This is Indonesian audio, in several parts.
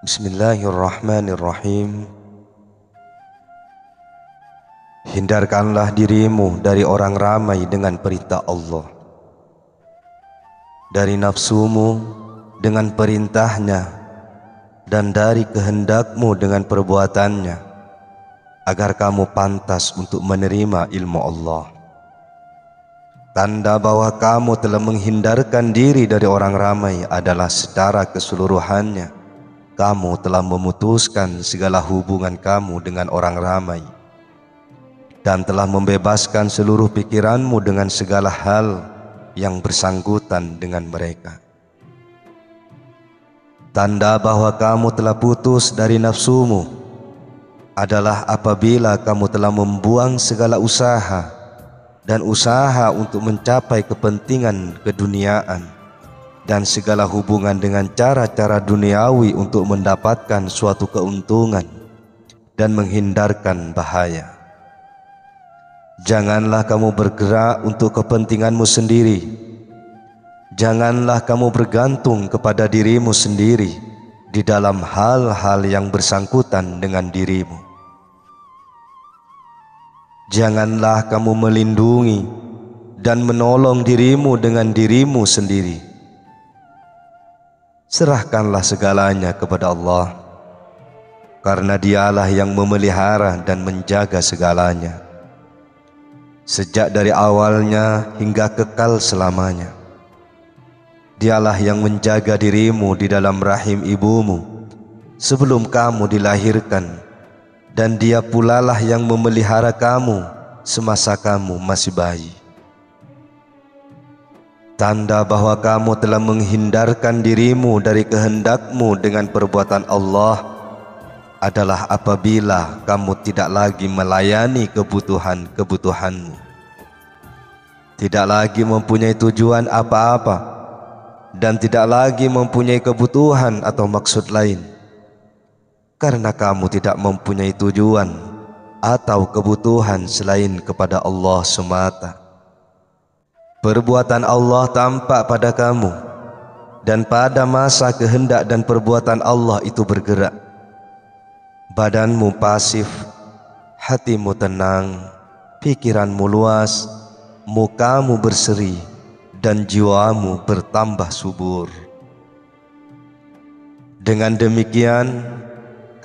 Bismillahirrahmanirrahim. Hindarkanlah dirimu dari orang ramai dengan perintah Allah, dari nafsumu dengan perintahnya, dan dari kehendakmu dengan perbuatannya, agar kamu pantas untuk menerima ilmu Allah. Tanda bahwa kamu telah menghindarkan diri dari orang ramai adalah secara keseluruhannya kamu telah memutuskan segala hubungan kamu dengan orang ramai dan telah membebaskan seluruh pikiranmu dengan segala hal yang bersangkutan dengan mereka. Tanda bahwa kamu telah putus dari nafsumu adalah apabila kamu telah membuang segala usaha dan usaha untuk mencapai kepentingan keduniaan dan segala hubungan dengan cara-cara duniawi untuk mendapatkan suatu keuntungan dan menghindarkan bahaya. Janganlah kamu bergerak untuk kepentinganmu sendiri. Janganlah kamu bergantung kepada dirimu sendiri di dalam hal-hal yang bersangkutan dengan dirimu. Janganlah kamu melindungi dan menolong dirimu dengan dirimu sendiri. Serahkanlah segalanya kepada Allah, karena Dialah yang memelihara dan menjaga segalanya, sejak dari awalnya hingga kekal selamanya. Dialah yang menjaga dirimu di dalam rahim ibumu sebelum kamu dilahirkan, dan Dia pulalah yang memelihara kamu semasa kamu masih bayi. Tanda bahwa kamu telah menghindarkan dirimu dari kehendakmu dengan perbuatan Allah adalah apabila kamu tidak lagi melayani kebutuhan-kebutuhanmu, tidak lagi mempunyai tujuan apa-apa, dan tidak lagi mempunyai kebutuhan atau maksud lain, karena kamu tidak mempunyai tujuan atau kebutuhan selain kepada Allah semata. Perbuatan Allah tampak pada kamu, dan pada masa kehendak dan perbuatan Allah itu bergerak. Badanmu pasif, hatimu tenang, pikiranmu luas, mukamu berseri, dan jiwamu bertambah subur. Dengan demikian,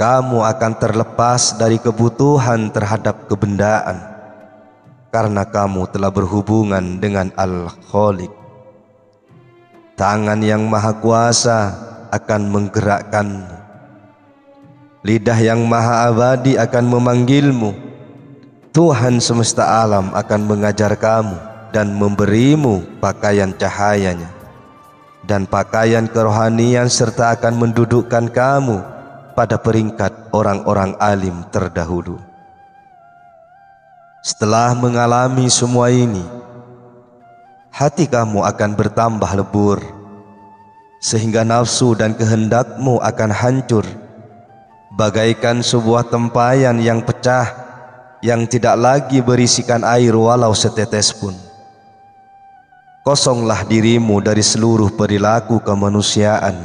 kamu akan terlepas dari kebutuhan terhadap kebendaan, karena kamu telah berhubungan dengan Al-Khaliq. Tangan yang Maha Kuasa akan menggerakkanmu. Lidah yang Maha Abadi akan memanggilmu. Tuhan semesta alam akan mengajar kamu dan memberimu pakaian cahayanya dan pakaian kerohanian, serta akan mendudukkan kamu pada peringkat orang-orang alim terdahulu. Setelah mengalami semua ini, hati kamu akan bertambah lebur, sehingga nafsu dan kehendakmu akan hancur, bagaikan sebuah tempayan yang pecah, yang tidak lagi berisikan air walau setetes pun. Kosonglah dirimu dari seluruh perilaku kemanusiaan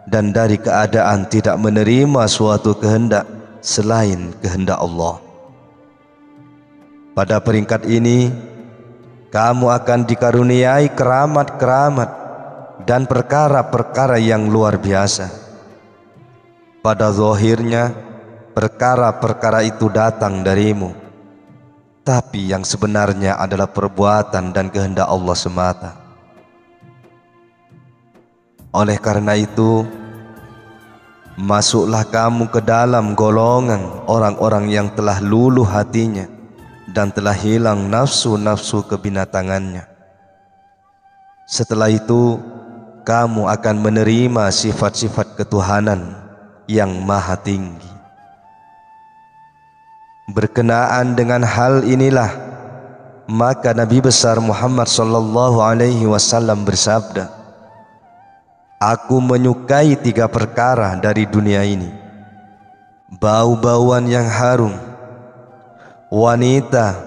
dan dari keadaan tidak menerima suatu kehendak selain kehendak Allah. Pada peringkat ini, kamu akan dikaruniai keramat-keramat dan perkara-perkara yang luar biasa. Pada zahirnya, perkara-perkara itu datang darimu, tapi yang sebenarnya adalah perbuatan dan kehendak Allah semata. Oleh karena itu, masuklah kamu ke dalam golongan orang-orang yang telah luluh hatinya dan telah hilang nafsu-nafsu kebinatangannya. Setelah itu, kamu akan menerima sifat-sifat ketuhanan yang maha tinggi. Berkenaan dengan hal inilah, maka Nabi besar Muhammad SAW bersabda, "Aku menyukai 3 perkara dari dunia ini: bau-bauan yang harum, wanita,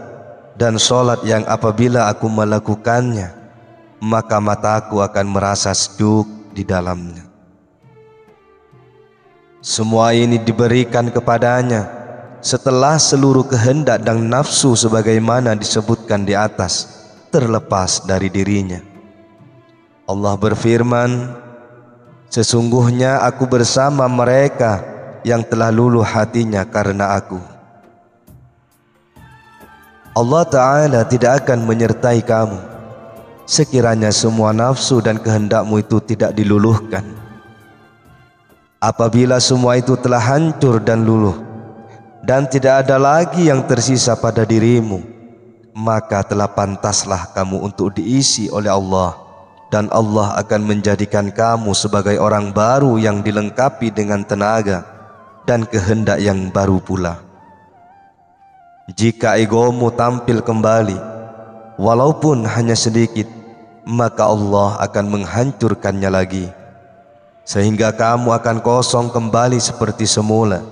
dan sholat yang apabila aku melakukannya, maka mataku akan merasa sejuk di dalamnya." Semua ini diberikan kepadanya setelah seluruh kehendak dan nafsu sebagaimana disebutkan di atas terlepas dari dirinya. Allah berfirman, sesungguhnya aku bersama mereka yang telah luluh hatinya karena aku. Allah Ta'ala tidak akan menyertai kamu sekiranya semua nafsu dan kehendakmu itu tidak diluluhkan. Apabila semua itu telah hancur dan luluh dan tidak ada lagi yang tersisa pada dirimu, maka telah pantaslah kamu untuk diisi oleh Allah, dan Allah akan menjadikan kamu sebagai orang baru yang dilengkapi dengan tenaga dan kehendak yang baru pula. Jika egomu tampil kembali, walaupun hanya sedikit, maka Allah akan menghancurkannya lagi, sehingga kamu akan kosong kembali seperti semula,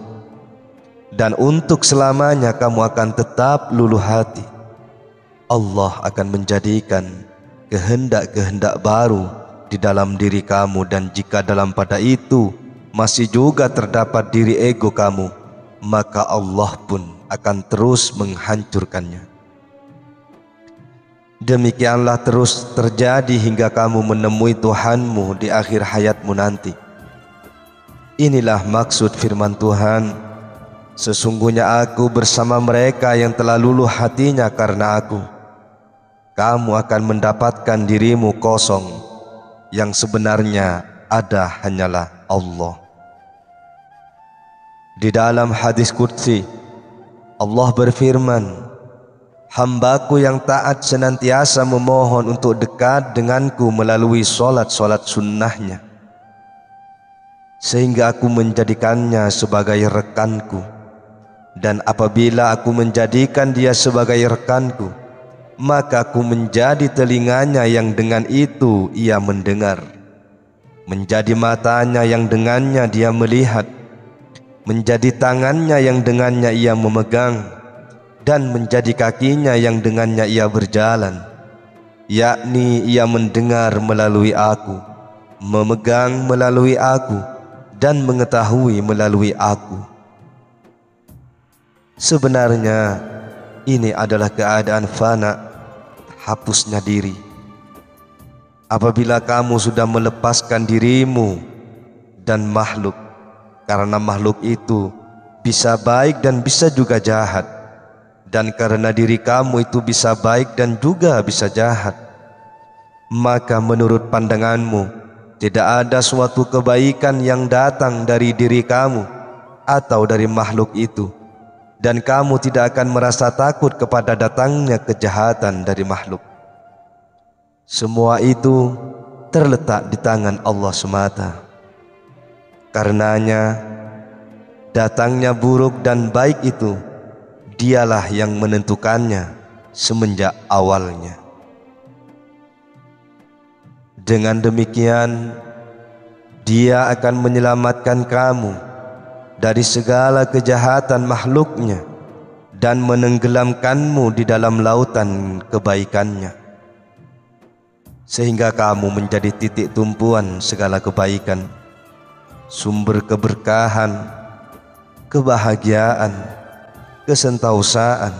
dan untuk selamanya kamu akan tetap luluh hati. Allah akan menjadikan kehendak-kehendak baru di dalam diri kamu, dan jika dalam pada itu masih juga terdapat diri ego kamu, maka Allah pun akan terus menghancurkannya. Demikianlah terus terjadi hingga kamu menemui Tuhanmu di akhir hayatmu nanti. Inilah maksud firman Tuhan, sesungguhnya aku bersama mereka yang telah luluh hatinya karena aku. Kamu akan mendapatkan dirimu kosong, yang sebenarnya ada hanyalah Allah. Di dalam hadis qudsi, Allah berfirman, hambaku yang taat senantiasa memohon untuk dekat denganku melalui solat-solat sunnahnya, sehingga aku menjadikannya sebagai rekanku. Dan apabila aku menjadikan dia sebagai rekanku, maka aku menjadi telinganya yang dengan itu ia mendengar, menjadi matanya yang dengannya dia melihat, menjadi tangannya yang dengannya ia memegang, dan menjadi kakinya yang dengannya ia berjalan, yakni ia mendengar melalui aku, memegang melalui aku, dan mengetahui melalui aku. Sebenarnya ini adalah keadaan fana, hapusnya diri. Apabila kamu sudah melepaskan dirimu dan makhluk, karena makhluk itu bisa baik dan bisa juga jahat, dan karena diri kamu itu bisa baik dan juga bisa jahat, maka menurut pandanganmu tidak ada suatu kebaikan yang datang dari diri kamu atau dari makhluk itu, dan kamu tidak akan merasa takut kepada datangnya kejahatan dari makhluk. Semua itu terletak di tangan Allah semata. Karenanya datangnya buruk dan baik itu dialah yang menentukannya semenjak awalnya. Dengan demikian Dia akan menyelamatkan kamu dari segala kejahatan makhluknya dan menenggelamkanmu di dalam lautan kebaikannya, sehingga kamu menjadi titik tumpuan segala kebaikan, sumber keberkahan, kebahagiaan, kesentausaan,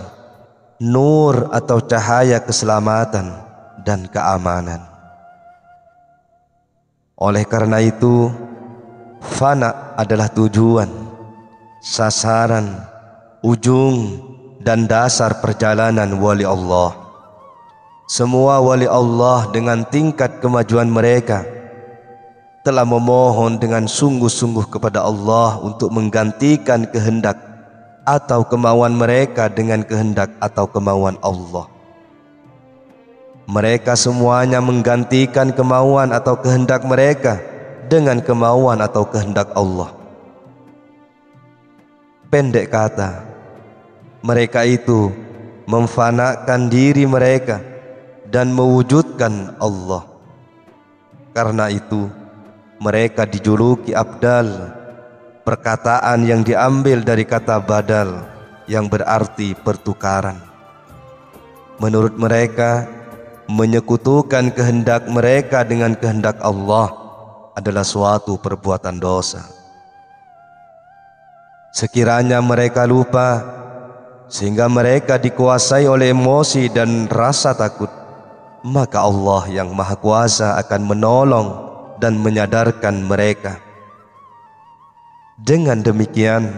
nur atau cahaya keselamatan dan keamanan. Oleh karena itu, fana adalah tujuan, sasaran, ujung, dan dasar perjalanan wali Allah. Semua wali Allah dengan tingkat kemajuan mereka telah memohon dengan sungguh-sungguh kepada Allah untuk menggantikan kehendak atau kemauan mereka dengan kehendak atau kemauan Allah. Mereka semuanya menggantikan kemauan atau kehendak mereka dengan kemauan atau kehendak Allah. Pendek kata, mereka itu memfanakan diri mereka dan mewujudkan Allah. Karena itu mereka dijuluki abdal, perkataan yang diambil dari kata badal yang berarti pertukaran. Menurut mereka, menyekutukan kehendak mereka dengan kehendak Allah adalah suatu perbuatan dosa. Sekiranya mereka lupa sehingga mereka dikuasai oleh emosi dan rasa takut, maka Allah yang Maha Kuasa akan menolong dan menyadarkan mereka. Dengan demikian,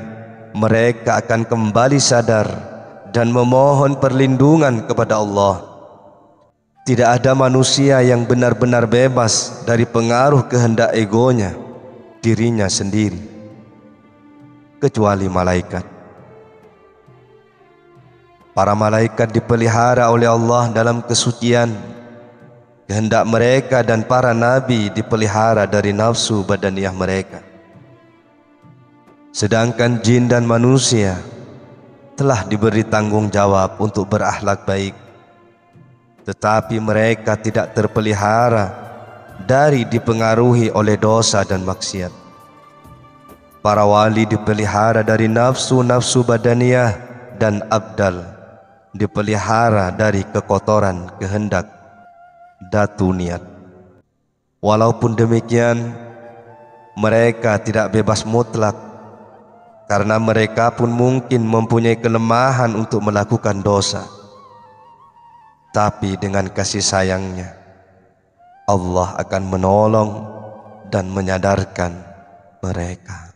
mereka akan kembali sadar dan memohon perlindungan kepada Allah. Tidak ada manusia yang benar-benar bebas dari pengaruh kehendak egonya, dirinya sendiri, kecuali malaikat. Para malaikat dipelihara oleh Allah dalam kesucian. Kehendak mereka dan para nabi dipelihara dari nafsu badaniah mereka. Sedangkan jin dan manusia telah diberi tanggung jawab untuk berakhlak baik, tetapi mereka tidak terpelihara dari dipengaruhi oleh dosa dan maksiat. Para wali dipelihara dari nafsu-nafsu badaniah dan abdal dipelihara dari kekotoran kehendak datu niat. Walaupun demikian, mereka tidak bebas mutlak, karena mereka pun mungkin mempunyai kelemahan untuk melakukan dosa. Tapi dengan kasih sayangnya, Allah akan menolong dan menyadarkan mereka.